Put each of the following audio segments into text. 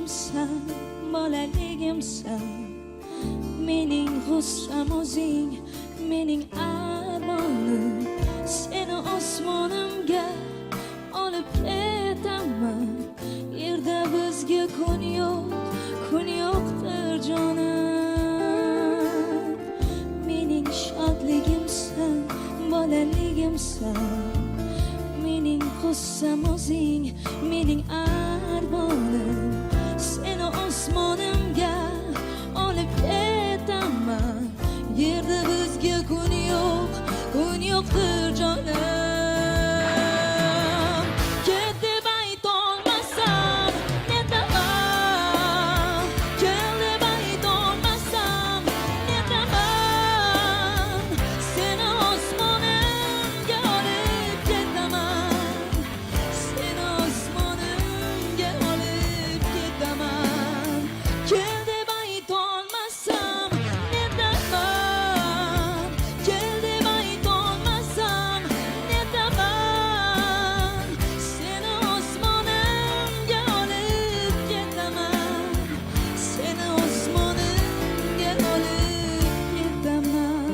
yoshligimsan, bolaligimsan, mening g'ussam o'zing, mening armonim. Seni osmonimga olib ketaman. Yerda bizga kun yo'qdir jonim. Mening shodligimsan, bolaligimsan, mening g'ussam o'zing, mening armonim. Seni osmonimga olib ketaman. Yerda bizga kun yo'qdir jonim. Ket deb aytolmasam netaman, kel deb aytolmasam netaman. Seni osmonimga olib ketaman, seni osmonimga olib ketaman. Kel deb aytolmasam netaman, kel deb aytolmasam netaman. Seni osmonimga olib ketaman, seni osmonimga olib ketaman.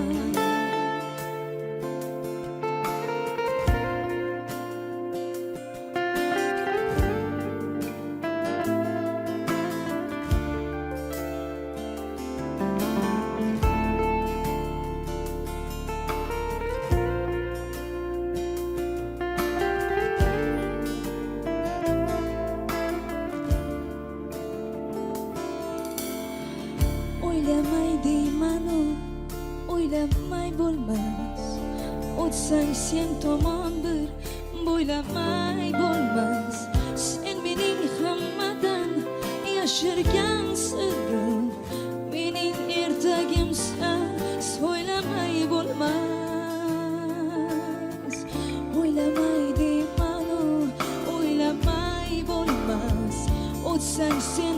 O'ylamay deymanu, o'ylamay bo'lmas. O'tsang sen tomon bir bo'ylamay bo'lmas. Sen mening hammadan yashirgan sirrim, mening ertagimsan, so'ylamay bo'lmas. O'ylamay deymanu, o'ylamay bo'lmas. O'tsang sen